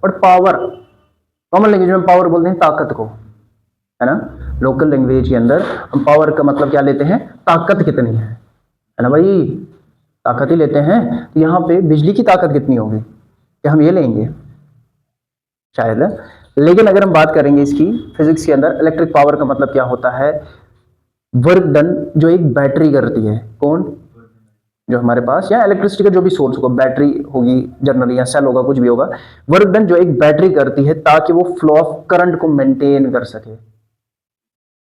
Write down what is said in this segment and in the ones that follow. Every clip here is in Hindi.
बट पावर कॉमन लैंग्वेज में पावर बोलते हैं ताकत को, है ना। लोकल लैंग्वेज के अंदर हम पावर का मतलब क्या लेते हैं, ताकत कितनी है ना भाई, ताकत ही लेते हैं। तो यहाँ पे बिजली की ताकत कितनी होगी, क्या हम ये लेंगे शायद। लेकिन अगर हम बात करेंगे इसकी फिजिक्स के अंदर, इलेक्ट्रिक पावर का मतलब क्या होता है, वर्क डन जो एक बैटरी करती है, कौन, जो हमारे पास या इलेक्ट्रिसिटी का जो भी सोर्स होगा, बैटरी होगी जनरली या सेल होगा, कुछ भी होगा, वर्क डन जो एक बैटरी करती है ताकि वो फ्लो ऑफ करंट को मेंटेन कर सके।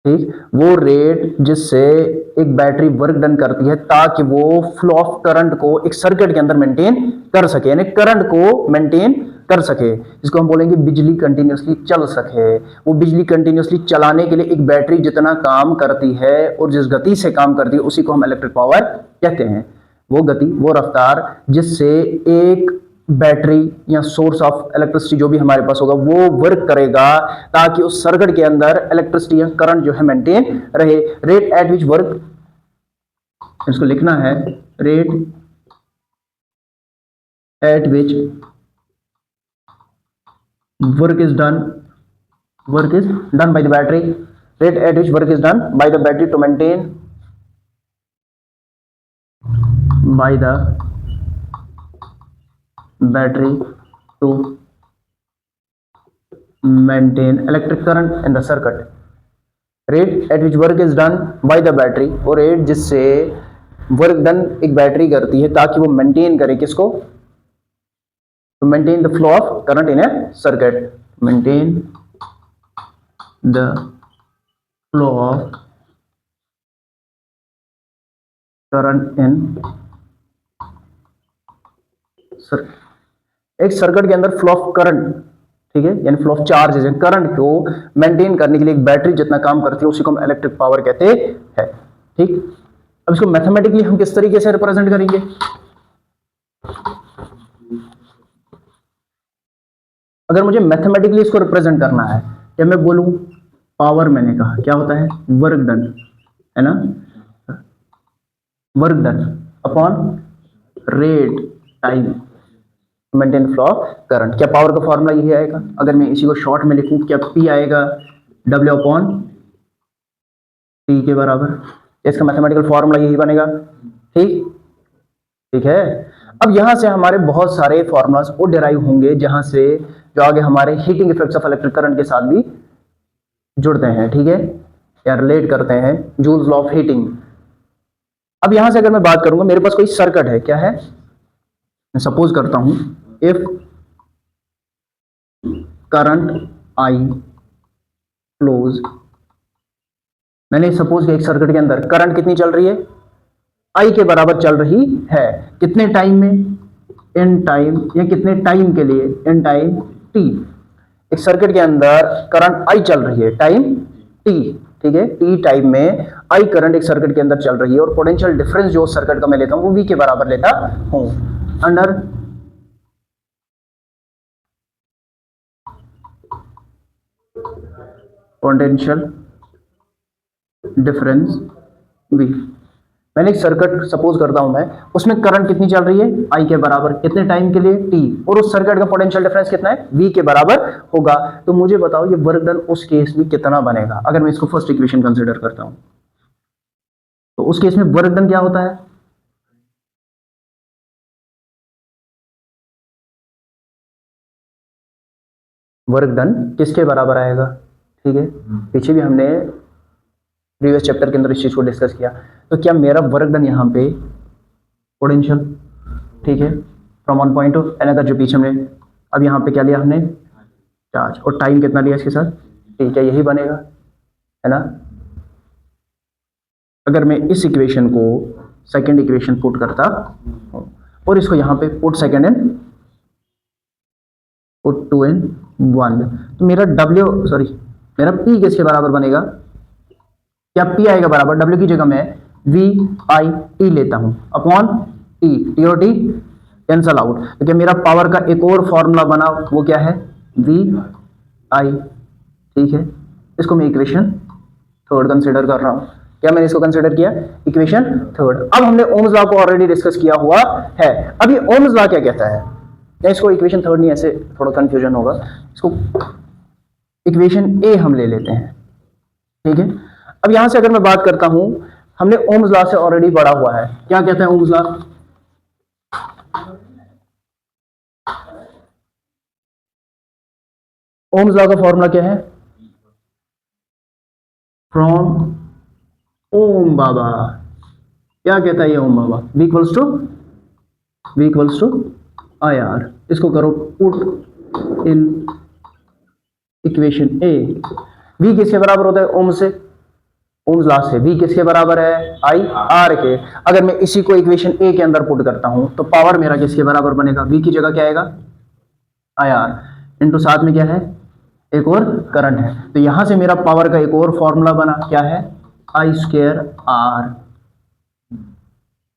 ठीक, वो रेट जिससे एक बैटरी वर्क डन करती है ताकि वो फ्लो ऑफ करंट को एक सर्किट के अंदर मेंटेन कर सके, यानी करंट को मेंटेन कर सके, जिसको हम बोलेंगे बिजली कंटिन्यूसली चल सके। वो बिजली कंटिन्यूसली चलाने के लिए एक बैटरी जितना काम करती है और जिस गति से काम करती है उसी को हम इलेक्ट्रिक पावर कहते हैं। वो गति, वो रफ्तार जिससे एक बैटरी या सोर्स ऑफ इलेक्ट्रिसिटी जो भी हमारे पास होगा वो वर्क करेगा ताकि उस सर्किट के अंदर इलेक्ट्रिसिटी या करंट जो है मेंटेन रहे। रेट एट विच वर्क, इसको लिखना है, rate at which work is done by the battery, rate at which work is done by the battery to maintain, by the battery to maintain electric current in the circuit. Rate at which work is done by the battery, और रेट जिससे वर्क डन एक बैटरी करती है ताकि वो मेंटेन करे किसको, to maintain the flow of current in a circuit, maintain the flow of current in एक सर्किट के अंदर फ्लो ऑफ करंट, ठीक है, यानी फ्लो ऑफ चार्ज, करंट को मेंटेन करने के लिए एक बैटरी जितना काम करती है उसी को हम इलेक्ट्रिक पावर कहते हैं। ठीक, अब इसको मैथमेटिकली हम किस तरीके से रिप्रेजेंट करेंगे, अगर मुझे मैथमेटिकली इसको रिप्रेजेंट करना है, जब मैं बोलूं पावर, मैंने कहा क्या होता है, वर्क डन, है ना, work done upon rate time maintain flow of current. क्या पावर का फॉर्मूला यही आएगा, अगर मैं इसी को शॉर्ट में लिखूं, क्या P आएगा W अपॉन T के बराबर, इसका मैथमेटिकल फॉर्मूला यही बनेगा। ठीक है। अब यहां से हमारे बहुत सारे फॉर्मूलास और डिराइव होंगे जहां से जो आगे हमारे heating effects of electric current के साथ भी जुड़ते हैं, ठीक है, या रिलेट करते हैं, जूल्स लॉ ऑफ हीटिंग। अब यहां से अगर मैं बात करूंगा, मेरे पास कोई सर्किट है, क्या है, मैं सपोज करता हूं इफ करंट I फ्लोज, मैंने सपोज किया एक सर्किट के अंदर करंट कितनी चल रही है, I के बराबर चल रही है, कितने टाइम में, इन टाइम, या कितने टाइम के लिए, इन टाइम t। एक सर्किट के अंदर करंट I चल रही है, टाइम t, ठीक है, t टाइम में I करंट एक सर्किट के अंदर चल रही है और पोटेंशियल डिफरेंस जो सर्किट का मैं लेता हूं वो V के बराबर लेता हूं, अंडर पोटेंशियल डिफरेंस V। मैंने एक सर्किट सपोज करता हूं मैं, उसमें करंट कितनी चल रही है, I के बराबर, कितने टाइम के लिए, t, और उस सर्किट का पोटेंशियल डिफरेंस कितना है, V के बराबर होगा। तो मुझे बताओ ये वर्क डन उस केस में कितना बनेगा, अगर मैं इसको फर्स्ट इक्वेशन कंसीडर करता हूं, तो उस केस में वर्क डन क्या होता है, वर्क डन किसके बराबर आएगा, ठीक है, पीछे भी हमने प्रीवियस चैप्टर के अंदर इस चीज को डिस्कस किया। तो क्या मेरा वर्क डन यहाँ पे पोटेंशियल, ठीक है, from one point two another, जो पीछे हमने अब यहाँ पे क्या लिया हमने, चार्ज, और टाइम कितना लिया इसके साथ, ठीक है, यही बनेगा, है ना। अगर मैं इस इक्वेशन को सेकेंड इक्वेशन पुट करता और इसको यहाँ पे put second in, put 2 in 1, तो मेरा मेरा P किसके बराबर बनेगा, क्या P आएगा बराबर, W की जगह मैं VI लेता हूं अपॉन T और T कैंसल आउट, तो क्या मेरा पावर का एक और फॉर्मूला बना, वो क्या है, VI, ठीक है, इसको मैं इक्वेशन थर्ड कंसीडर कर रहा हूं। क्या मैंने इसको कंसीडर किया, इक्वेशन थर्ड। अब हमने ओम्स लॉ को ऑलरेडी डिस्कस किया हुआ है। अब ये ओम्स लॉ क्या कहता है, या इसको इक्वेशन थर्ड नहीं, ऐसे थोड़ा कंफ्यूजन होगा, इसको इक्वेशन ए हम ले लेते हैं, ठीक है। अब यहां से अगर मैं बात करता हूं, हमने ओम्स लॉ से ऑलरेडी पढ़ा हुआ है, क्या कहता है ओम्स लॉ? ओम्स लॉ का फॉर्मूला क्या है? फ्रॉम ओम बाबा, क्या कहता है ये ओम बाबा? V equals to I R. इसको करो put in equation A. V किसके बराबर होता है? ओम से, ओम्स लॉ से V किसके बराबर है? आई आर के। अगर मैं इसी को इक्वेशन ए के अंदर पुट करता हूं तो पावर मेरा किसके बराबर बनेगा? V की जगह क्या आएगा? आई आर इंटू साथ में क्या है? एक और करंट है। तो यहां से मेरा पावर का एक और फॉर्मूला बना, क्या है? आई स्क्वायर आर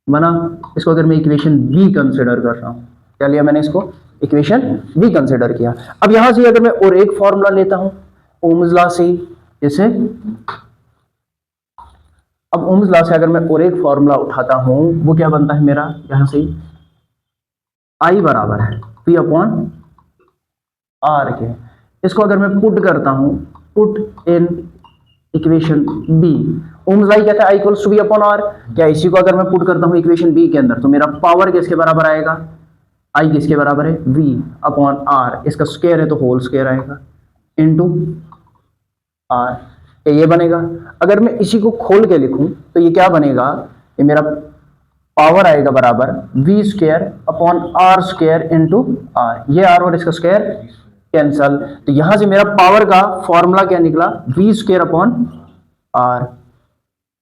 बना। इसको अगर मैं इक्वेशन बी कंसिडर कर रहा हूं, क्या लिया मैंने? इसको इक्वेशन बी कंसिडर किया। अब यहां से अगर मैं और एक फॉर्मूला लेता हूं ओम्स लॉ से, जैसे अब ओम्स लॉ से अगर मैं और एक फॉर्मूला उठाता हूं, वो क्या बनता है मेरा? यहां से आई बराबर है पी अपॉन आर के। इसको अगर मैं पुट करता हूं, put in equation B, Ohm's law कहता है I equals to B upon R. क्या इसी को अगर मैं पुट करता हूं इक्वेशन बी के अंदर, तो मेरा पावर किसके बराबर आएगा? आई किसके बराबर है? V upon R. इसका स्क्वायर है तो होल स्क्वायर आएगा इनटू आर, ये बनेगा। अगर मैं इसी को खोल के लिखूं तो ये क्या बनेगा? ये मेरा पावर आएगा बराबर V square upon R square into R. ये आर और इसका स्क्वायर कैंसल, तो यहां से मेरा पावर का फॉर्मूला क्या निकला? V square upon R.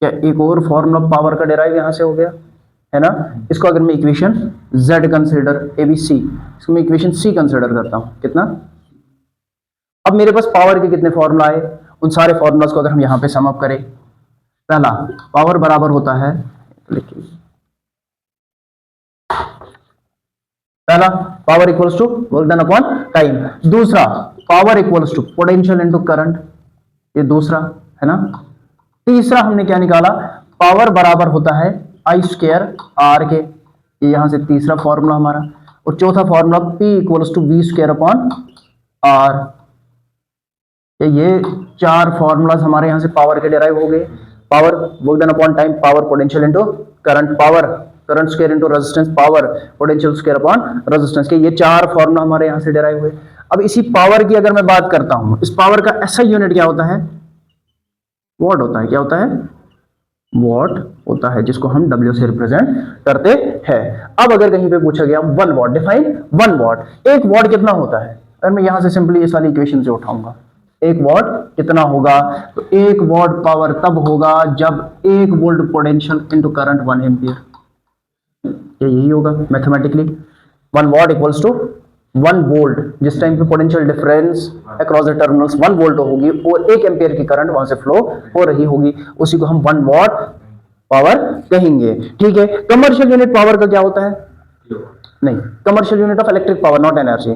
क्या एक और फॉर्मूला पावर का डेराइव यहां से हो गया, है ना। इसको अगर मैं इक्वेशन Z कंसिडर ABC, इसको मैं इक्वेशन C कंसिडर करता हूं, कितना? अब मेरे पास पावर के कितने फॉर्मूला आए? उन सारे फॉर्मूलास को अगर हम यहां पे सम अप करें, पहला पावर बराबर होता है, पहला power equals to work done upon time. दूसरा power equals to potential into current, ये दूसरा है ना। तीसरा हमने क्या निकाला? पावर बराबर होता है आई स्क्वायर आर के, ये यहां से तीसरा फॉर्मूला हमारा। और चौथा formula P equals to V square upon R. ये चार फॉर्मूलाज हमारे यहां से पावर के डेराइव हो गए। Power work done upon time, power potential into current, power current square into resistance, power potential square upon resistance के, ये चार फॉर्मूला हमारे यहां से डेराइव हुए। अब इसी पावर की अगर मैं बात करता हूं, इस पावर का SI यूनिट क्या होता है? वॉट होता है। क्या होता है? वॉट होता है, जिसको हम W से रिप्रेजेंट करते हैं। अब अगर कहीं पे पूछा गया 1 वॉट, डिफाइन 1 वॉट। 1 वॉट कितना होता है? अगर मैं यहां से सिंपली इस वाली इक्वेशन से उठाऊंगा, 1 वॉट कितना होगा? तो 1 वॉट पावर तब होगा जब 1 volt potential into current 1 ampere. यही होगा mathematically. 1 watt equals to 1 volt, जिस टाइम पे potential difference across the terminals 1 volt होगी और 1 एम्पियर की करंट वहां से फ्लो हो रही होगी, उसी को हम 1 वॉट पावर कहेंगे, ठीक है। कमर्शियल यूनिट पावर का क्या होता है? नहीं, commercial unit of electric power, not energy.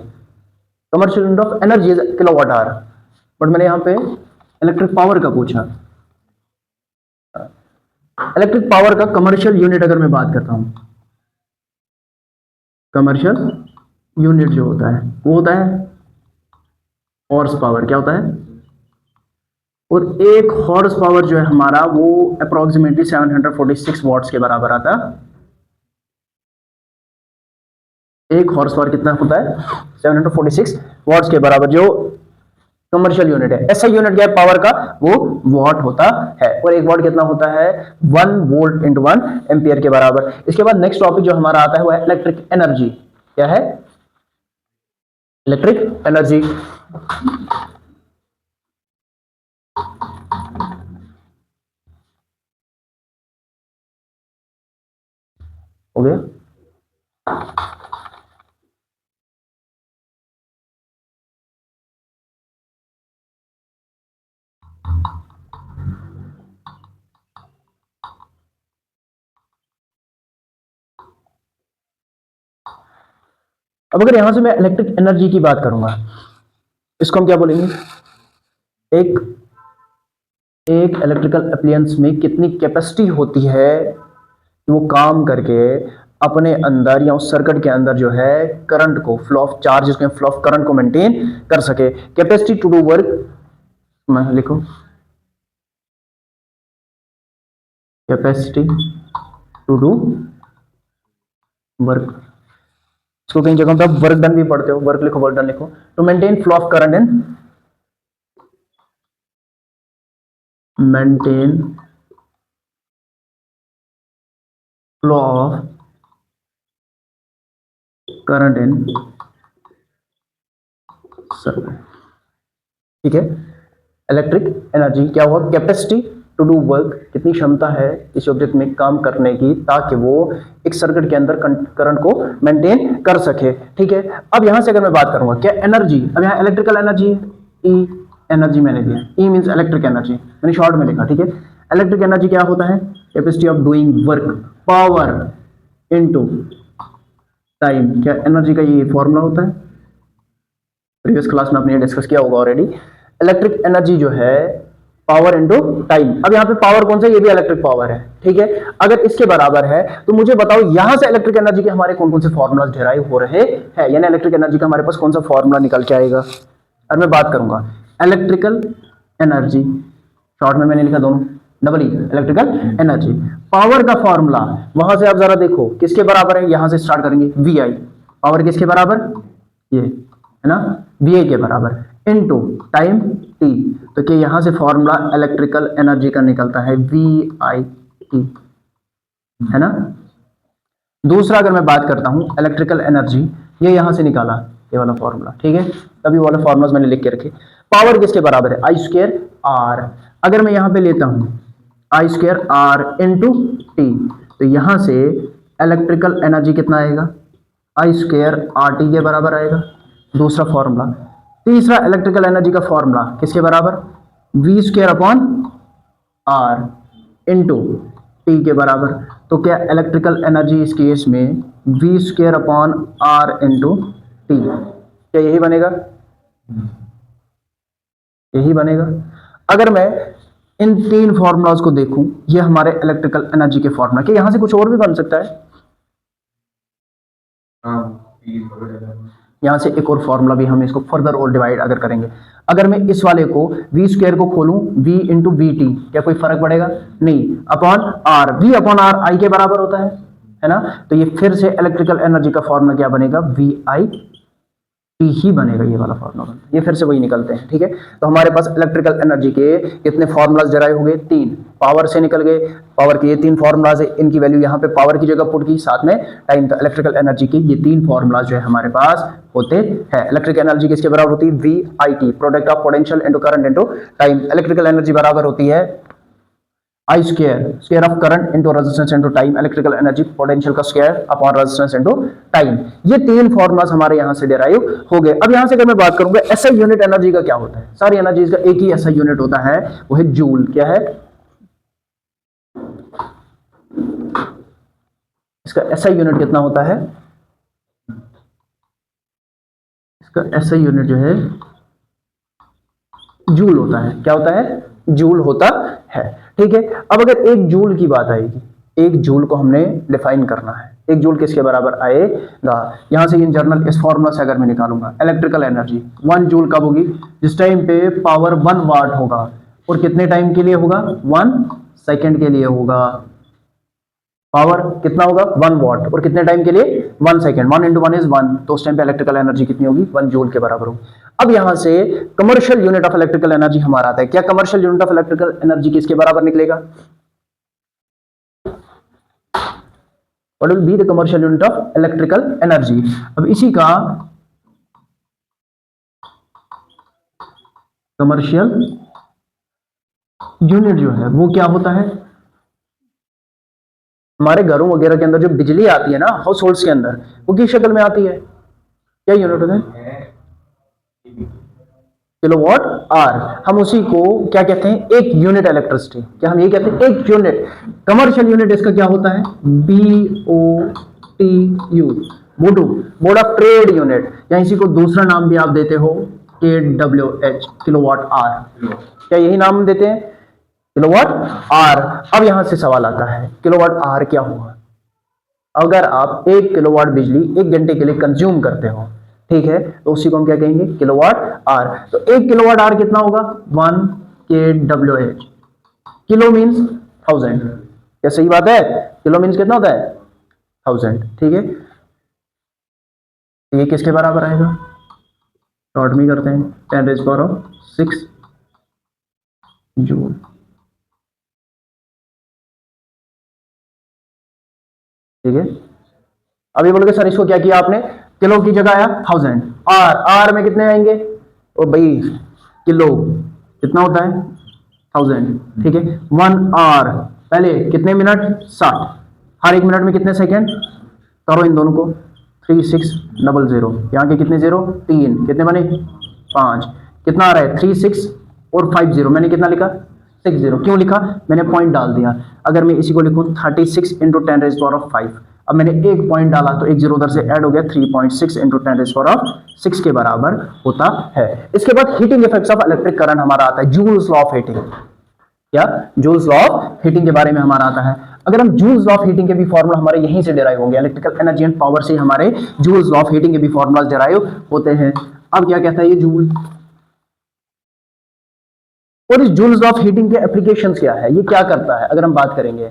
Commercial unit of energy is kilowatt hour, but मैंने यहां पे इलेक्ट्रिक पावर का पूछा। इलेक्ट्रिक पावर का कमर्शियल यूनिट अगर मैं बात करता हूं, कमर्शियल यूनिट जो होता है वो होता है हॉर्स पावर। क्या होता है? और 1 हॉर्स पावर जो है हमारा, वो अप्रोक्सीमेटली 746 वॉट्स के बराबर आता है। 1 हॉर्स पावर कितना होता है? 746 वॉट्स के बराबर, जो कमर्शियल यूनिट है। SI यूनिट क्या है पावर का? वो वॉट होता है। और 1 वॉट कितना होता है? 1 वोल्ट इंटू 1 एम्पियर के बराबर। इसके बाद नेक्स्ट टॉपिक जो हमारा आता है वो है इलेक्ट्रिक एनर्जी। क्या है? Electric energy. हो गया? अब अगर यहां से मैं इलेक्ट्रिक एनर्जी की बात करूंगा, इसको हम क्या बोलेंगे? एक इलेक्ट्रिकल अप्लायंस में कितनी कैपेसिटी होती है कि वो काम करके अपने अंदर या उस सर्किट के अंदर जो है करंट को, flow of charge, flow of current को मेंटेन कर सके। कैपेसिटी टू डू वर्क, मैं लिखो कैपेसिटी टू डू वर्क, इसको कई जगह पे वर्क डन भी पढ़ते हो, वर्क लिखो, वर्क डन लिखो। To maintain flow of current in, maintain flow of current in circuit, ठीक है। इलेक्ट्रिक एनर्जी क्या हुआ, कैपेसिटी टू डू वर्क, कितनी क्षमता है इस ऑब्जेक्ट में काम करने की ताकि वो एक सर्किट के अंदर करंट को मेंटेन कर सके, ठीक है। अब यहां से अगर मैं बात करूंगा क्या एनर्जी, अब यहां इलेक्ट्रिकल एनर्जी है, ई एनर्जी मैंने दिया, ई मींस इलेक्ट्रिक एनर्जी, मैंने शॉर्ट में लिखा, ठीक है। इलेक्ट्रिक एनर्जी क्या होता है, capacity of doing work, power into time. क्या एनर्जी का ये फॉर्मूला होता है, प्रीवियस क्लास में आपने डिस्कस किया होगा ऑलरेडी। इलेक्ट्रिक एनर्जी जो है पावर इनटू टाइम। अब यहाँ पे पावर कौन सा, ये भी इलेक्ट्रिक पावर है, ठीक है। अगर इसके बराबर है तो मुझे बताओ यहां से इलेक्ट्रिक एनर्जी के हमारे कौन कौन से फॉर्मूलाज डिराइव हो रहे हैं, यानी इलेक्ट्रिक एनर्जी का हमारे पास कौन सा फॉर्मूला निकल के आएगा। और मैं बात करूंगा इलेक्ट्रिकल एनर्जी, शॉर्ट में मैंने लिखा दोनों, double E, electrical energy. Power का फॉर्मूला वहां से आप जरा देखो किसके बराबर है, यहां से स्टार्ट करेंगे, वी आई। पावर किसके बराबर, ये है ना, वी आई के बराबर, इनटू टाइम टी। तो क्या यहां से फॉर्मूला इलेक्ट्रिकल एनर्जी का निकलता है, वी आई टी, है ना। दूसरा अगर मैं बात करता हूं इलेक्ट्रिकल एनर्जी, ये यहां से निकाला ये वाला फॉर्मूला, ठीक है। तभी वाला फॉर्मूलाज मैंने लिख के रखे। पावर किसके बराबर है, आई स्क्वायर आर। अगर मैं यहां पे लेता हूं आई स्क्वायर आर इनटू टी, तो यहां से इलेक्ट्रिकल एनर्जी कितना आएगा, आई स्क्वायर आर टी के बराबर आएगा, दूसरा फॉर्मूला। तीसरा इलेक्ट्रिकल एनर्जी का फॉर्मूला किसके बराबर, V square upon R into T के बराबर। तो क्या इलेक्ट्रिकल एनर्जी इस केस में V square upon R into T, क्या यही बनेगा, यही बनेगा। अगर मैं इन तीन फॉर्मूलाज को देखूं, ये हमारे इलेक्ट्रिकल एनर्जी के फॉर्मूला, कि यहां से कुछ और भी बन सकता है, यहां से एक और फॉर्मूला भी हम इसको फर्दर और डिवाइड अगर करेंगे। अगर मैं इस वाले को वी स्क्वायर को खोलूं, वी इंटू वी टी, क्या कोई फर्क पड़ेगा, नहीं, upon R, V upon R I के बराबर होता है ना। तो ये फिर से इलेक्ट्रिकल एनर्जी का फॉर्मूला क्या बनेगा, वी आई टी ही बनेगा, ये वाला फॉर्मूला, ये फिर से वही निकलते हैं, ठीक है। तो हमारे पास इलेक्ट्रिकल एनर्जी के कितने फॉर्मूलाज डिराइव हो गए, तीन। पावर से निकल गए, पावर के ये तीन फॉर्मूलाज है, इनकी वैल्यू यहाँ पे पावर की जगह पुट की, साथ में टाइम। तो इलेक्ट्रिकल एनर्जी के ये तीन फॉर्मूलाज जो है हमारे पास होते हैं। इलेक्ट्रिक एनर्जी किसके बराबर होती है, V I T, product of potential into current into time. Electrical energy बराबर होती है I square, square of current into resistance into time. Electrical energy potential का square upon resistance into time. ये तीन फॉर्मूलाज हमारे यहां से डिराइव हो गए। अब यहां से अगर मैं बात करूंगा एसआई यूनिट एनर्जी का क्या होता है, सारी एनर्जीज का एक ही एसआई यूनिट होता है, वो है जूल। क्या है इसका एसआई यूनिट, कितना होता है इसका एसआई यूनिट जो है जूल होता है। क्या होता है, जूल होता है, ठीक है। अब अगर एक जूल की बात आएगी, एक जूल को हमने डिफाइन करना है, एक जूल किसके बराबर आएगा, यहां से इन जर्नल इस फॉर्मूला से अगर मैं निकालूंगा, इलेक्ट्रिकल एनर्जी 1 जूल कब होगी, जिस टाइम पे पावर 1 वाट होगा, और कितने टाइम के लिए होगा, 1 सेकेंड के लिए होगा। पावर कितना होगा, 1 वॉट, और कितने टाइम के लिए, 1 सेकेंड। 1 इंटू 1 इज 1, तो उस टाइम पे इलेक्ट्रिकल एनर्जी कितनी होगी, 1 जूल के बराबर होगी। अब यहां से commercial unit of electrical energy हमारा आता है। क्या commercial unit of electrical energy किसके बराबर निकलेगा, what will be the commercial unit of electrical energy. अब इसी का कमर्शियल यूनिट जो है वो क्या होता है, हमारे घरों वगैरह के अंदर जो बिजली आती है ना, हाउस होल्ड्स के अंदर, वो किस शक्ल में आती है, क्या यूनिट होता है, किलोवाट आर। हम उसी को क्या कहते हैं, एक यूनिट इलेक्ट्रिसिटी, क्या हम ये कहते हैं, एक यूनिट। कमर्शियल यूनिट इसका क्या होता है, BOTU, बोडू, बोर्ड ऑफ ट्रेड यूनिट, या इसी को दूसरा नाम भी आप देते हो KWH, किलोवाट आर। क्या यही नाम देते हैं, किलोवाट आर। अब यहां से सवाल आता है, किलोवाट आर क्या हुआ, अगर आप 1 किलोवाट बिजली 1 घंटे के लिए कंज्यूम करते हो, ठीक है, तो उसी को हम क्या कहेंगे, किलोवाट आर। तो 1 किलोवाट आर कितना होगा, 1 kWh। किलो मीन्स 1000, क्या सही बात है? किलो मीन्स कितना होता है, 1000, ठीक है। ये किसके बराबर आएगा, शॉर्ट में करते हैं, 10⁶ जूल, ठीक है। अभी बोलोगे सर इसको क्या किया आपने, किलो की जगह आया 1000, आर में कितने आएंगे, ओ भाई किलो कितना होता है 1000, ठीक है। 1 आवर पहले कितने मिनट, 60, हर 1 मिनट में कितने सेकेंड, करो इन दोनों को, 3600, यहाँ के कितने जीरो, 3, कितने बने 5, कितना आ रहा है 36 और 50, मैंने कितना लिखा 60, क्यों लिखा, मैंने पॉइंट डाल दिया। अगर मैं इसी को लिखूं 36 × 10⁵, अब मैंने एक पॉइंट डाला तो एक जीरो उधर से ऐड हो गया, 3.6 × 10⁶ के बराबर होता है। इसके बाद heating effects of electric current हमारा आता है, जूल्स लॉ ऑफ हीटिंग। क्या, जूल्स लॉ ऑफ हीटिंग के बारे में हमारा आता है। अगर हम जूल्स लॉ ऑफ हीटिंग के भी फॉर्मूला हमारे यहीं से डिराइव होंगे, इलेक्ट्रिकल एनर्जी एंड पावर से हमारे जूल्स लॉ ऑफ हीटिंग के भी फॉर्मूलाज डिराइव होते हैं। अब क्या कहता है ये जूल, और इस जूल्स लॉ ऑफ हीटिंग के एप्लीकेशंस क्या है, ये क्या करता है, अगर हम बात करेंगे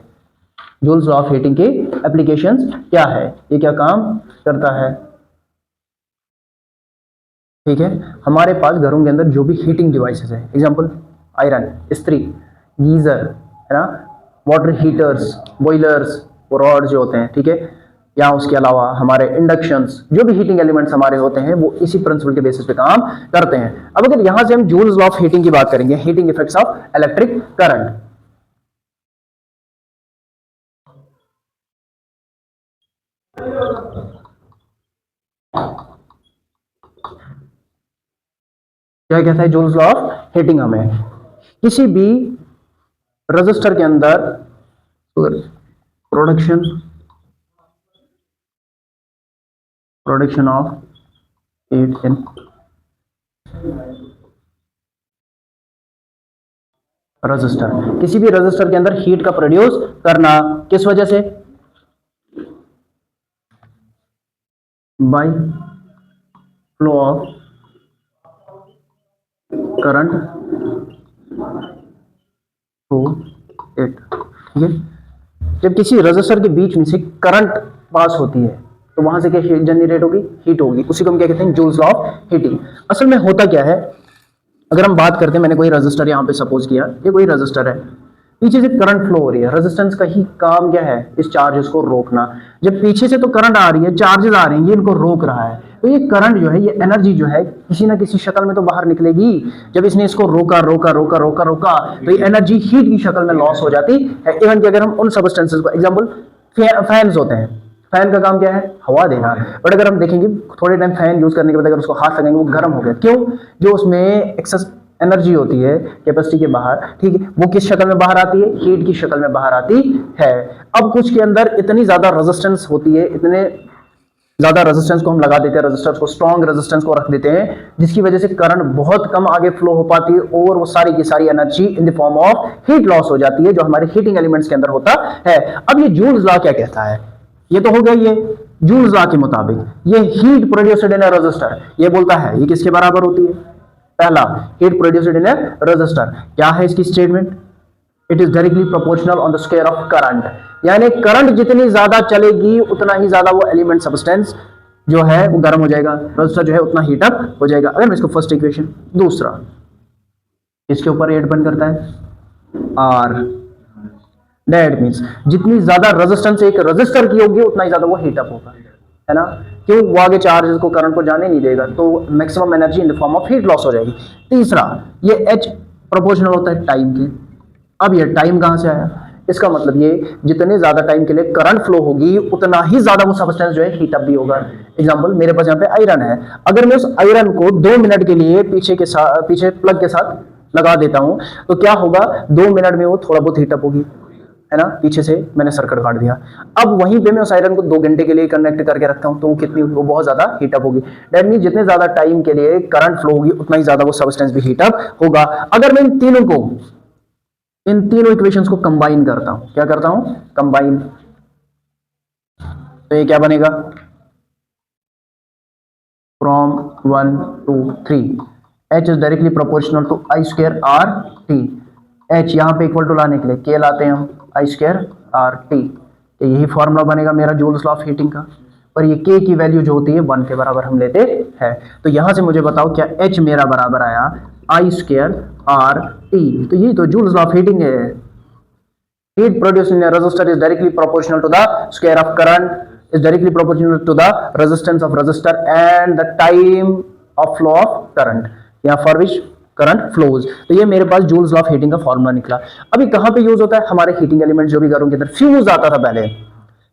जूल्स लॉ ऑफ हीटिंग के एप्लीकेशंस क्या है, ये क्या काम करता है, ठीक है। हमारे पास घरों के अंदर जो भी हीटिंग डिवाइसेस है, एग्जांपल आयरन, इस्त्री, गीजर, है ना, वाटर हीटर्स, बॉयलर्स, रॉड जो होते हैं, ठीक है, या उसके अलावा हमारे इंडक्शंस, जो भी हीटिंग एलिमेंट्स हमारे होते हैं वो इसी प्रिंसिपल के बेसिस पे काम करते हैं। अब अगर यहां से हम जूल्स लॉ ऑफ हीटिंग की बात करेंगे, heating effects of electric current, क्या कहता है जूल्स लॉ ऑफ हीटिंग, हमें किसी भी रजिस्टर के अंदर production of heat in register, किसी भी रजिस्टर के अंदर हीट का प्रोड्यूस करना, किस वजह से, by flow of current through it, ठीक है। जब किसी रजिस्टर के बीच में से करंट पास होती है तो वहां से क्या हीट जनरेट होगी, हीट होगी, उसी को हम क्या कहते हैं जूल्स लॉ ऑफ हीटिंग। असल में होता क्या है, अगर हम बात करते हैं, मैंने कोई रजिस्टर यहां पे सपोज किया, ये कोई रजिस्टर है, पीछे से करंट फ्लो हो रही है, रेजिस्टेंस का ही काम क्या है, इस चार्जेस को रोकना। जब पीछे से तो करंट आ रही है, चार्जेस आ रही हैं, ये इनको रोक रहा है, तो ये करंट जो है, ये एनर्जी जो है किसी ना किसी शक्ल में तो बाहर निकलेगी। जब इसने इसको रोका रोका रोका रोका रोका तो ये एनर्जी हीट की शक्ल में लॉस हो जाती है। इवन कि अगर हम उन सबस्टेंसेस को, एग्जांपल फैंस होते हैं, फैन का काम क्या है, हवा देना, बट अगर हम देखेंगे थोड़े टाइम फैन यूज करने के बाद अगर उसको हाथ लगेंगे वो गर्म हो गया, क्यों, जो उसमें एक्सेस एनर्जी होती है कैपेसिटी के बाहर, ठीक है, वो किस शक्ल में बाहर आती है, हीट की शक्ल में बाहर आती है। अब कुछ के अंदर इतनी ज्यादा रेजिस्टेंस होती है, इतने ज्यादा रेजिस्टेंस को हम लगा देते हैं, रेजिस्टेंस को, स्ट्रॉन्ग रेजिस्टेंस को रख देते हैं, जिसकी वजह से करंट बहुत कम आगे फ्लो हो पाती है और वो सारी की सारी energy in the form of heat loss हो जाती है, जो हमारे हीटिंग एलिमेंट्स के अंदर होता है। अब ये जूल्स लॉ क्या कहता है, ये तो हो गया, ये जूल्स लॉ के मुताबिक ये heat produced in a resistor, ये बोलता है ये किसके बराबर होती है, पहला heat produced in a resistor, क्या है इसकी statement, it is directly proportional on the square of current, यानी करंट जितनी ज्यादा चलेगी उतना ही ज्यादा वो एलिमेंट सब्सटेंस जो है वो गर्म हो जाएगा, रेजिस्टर जो है उतना हीट अप हो जाएगा। अगर मैं इसको फर्स्ट इक्वेशन, दूसरा इसके ऊपर ये डिपेंड करता है आर, दैट मींस जितनी ज्यादा रेजिस्टेंस एक रेजिस्टर की होगी उतना ही ज्यादा वो हीट अप होगा, है ना, क्यों, वो आगे चार्जेस को करंट को जाने नहीं देगा, तो maximum energy in the form of heat loss हो जाएगी। तीसरा, ये H प्रोपोर्शनल होता है टाइम के। अब ये टाइम कहां से आया, इसका मतलब ये जितने ज्यादा टाइम के लिए करंट फ्लो होगी उतना ही ज्यादा वो सबस्टेंस जो है हीट अप भी होगा। एग्जांपल, मेरे पास यहाँ पे आयरन है, अगर मैं उस आयरन को 2 मिनट के लिए पीछे प्लग के साथ लगा देता हूं तो क्या होगा, 2 मिनट में वो थोड़ा बहुत हीट अप होगी, है ना, पीछे से मैंने सर्किट काट दिया। अब वहीं पे मैं उस आयरन को 2 घंटे के लिए कनेक्ट करके रखता हूं तो वो कितनी, वो बहुत ज्यादा हीट अप होगी। दैट मींस जितने ज्यादा टाइम के लिए करंट फ्लो होगी उतना ही ज्यादा वो सबस्टेंस भी हीट अप होगा। अगर मैं इन तीनों इक्वेशंस को कंबाइन करता हूं, क्या करता हूं, कंबाइन, तो ये क्या बनेगा, from 1 to 3 h is directly proportional to I square R T. h यहाँ पे इक्वल टू लाने के लिए k लाते हैं हम, आई स्क्वायर आर टी। यही फॉर्मूला बनेगा मेरा जूल्स लॉ ऑफ हीटिंग का। और ये k की वैल्यू जो होती है 1 के बराबर हम लेते हैं। तो यहां से मुझे बताओ क्या h मेरा बराबर आया आई स्क्वायर आर टी। तो यही तो जूल्स लॉ ऑफ हीटिंग है। Heat produced in a resistor is directly proportional to the square of current is directly proportional to the resistance of resistor and the time of flow of current, या for which current flows। तो ये मेरे पास जूल्स लॉ ऑफ हीटिंग का फॉर्मूला निकला। अभी कहां पे यूज होता है, हमारे हीटिंग एलिमेंट जो भी घरों के अंदर फ्यूज आता था पहले,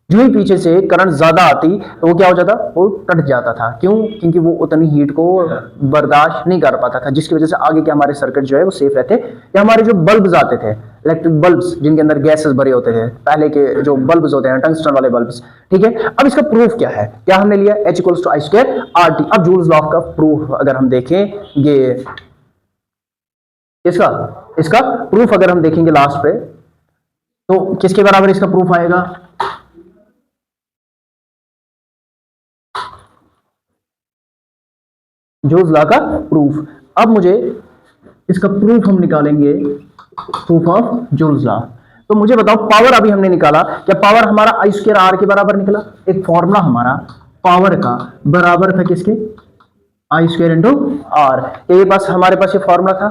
जो ही पीछे से करंट ज्यादा आती तो वो क्या हो जाता, वो कट जाता था। क्यों? क्योंकि वो उतनी हीट को बर्दाश्त नहीं कर पाता था, जिसकी वजह से आगे के हमारे सर्किट जो है वो सेफ रहते। या हमारे जो बल्ब्स आते थे, इलेक्ट्रिक बल्ब्स जिनके अंदर गैसेस भरे होते थे, पहले के जो बल्ब्स होते हैं टंगस्टन वाले बल्ब्स, ठीक है। अब इसका प्रूफ क्या है, क्या हमने लिया H equals to I square R T. अब जूल्स लॉ का प्रूफ अगर हम देखेंगे, इसका प्रूफ अगर हम देखेंगे लास्ट पे, तो किसके बराबर इसका प्रूफ आएगा, जूल्स लॉ का प्रूफ। अब मुझे इसका प्रूफ हम निकालेंगे, प्रूफ ऑफ जूल्स लॉ। तो मुझे बताओ पावर अभी हमने निकाला, क्या पावर हमारा आई स्क्वायर आर के बराबर निकला? एक फॉर्मूला हमारा पावर का बराबर था किसके, आई स्क्वायर इंटू आर। ये पास हमारे पास ये फॉर्मूला था।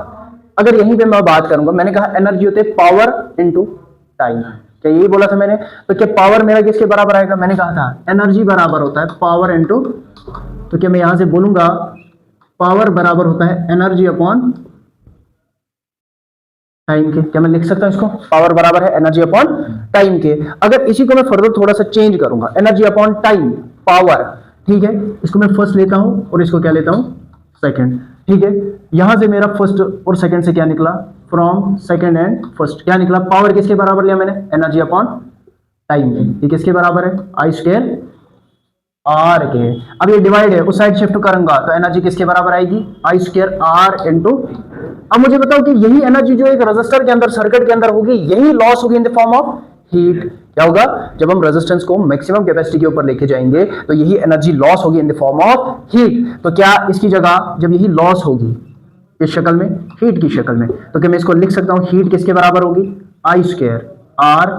अगर यहीं पे मैं बात करूंगा, मैंने कहा एनर्जी होते है पावर इंटू टाइम, क्या यही बोला था मैंने? तो क्या पावर मेरा किसके बराबर आएगा? मैंने कहा था एनर्जी बराबर होता है पावर इंटू, तो क्या मैं यहां से बोलूंगा पावर बराबर होता है एनर्जी अपॉन टाइम के। क्या मैं लिख सकता हूं इसको, पावर बराबर है एनर्जी अपॉन टाइम के। अगर इसी को मैं फर्दर थोड़ा सा चेंज करूंगा, एनर्जी अपॉन टाइम पावर, ठीक है, इसको मैं फर्स्ट लेता हूं और इसको क्या लेता हूं, सेकंड, ठीक है। यहां से मेरा फर्स्ट और सेकंड से क्या निकला, फ्रॉम सेकंड एंड फर्स्ट क्या निकला, पावर किसके बराबर लिया मैंने, एनर्जी अपॉन टाइम के। ये किसके बराबर है, आई स्क्वायर आर के। अब ये डिवाइड है, उस साइड शिफ्ट करूंगा तो एनर्जी किसके बराबर आएगी, आई स्क्वायर आर इंटू। अब मुझे बताओ कि यही एनर्जी जो एक रेजिस्टर के अंदर, सर्किट के अंदर होगी, यही लॉस होगी in the form of heat. क्या होगा, जब हम रेजिस्टेंस को मैक्सिमम कैपेसिटी के ऊपर लेके जाएंगे तो यही एनर्जी लॉस होगी in the form of heat. तो क्या इसकी जगह जब यही लॉस होगी किस शक्ल में, हीट की शक्ल में, तो क्या मैं इसको लिख सकता हूं हीट किसके बराबर होगी, आई स्क्वायर आर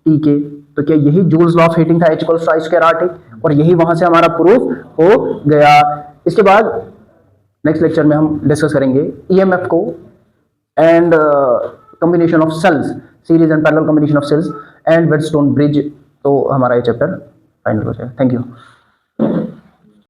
टी के। तो क्या यही जूल्स लॉ ऑफ हीटिंग था, H equals to I square R T, और यही वहां से हमारा प्रूफ हो गया। इसके बाद नेक्स्ट लेक्चर में हम डिस्कस करेंगे ईएमएफ को and combination of cells, series and parallel combination of cells and Wheatstone bridge. तो हमारा ये चैप्टर फाइनल हो जाएगा। Thank you.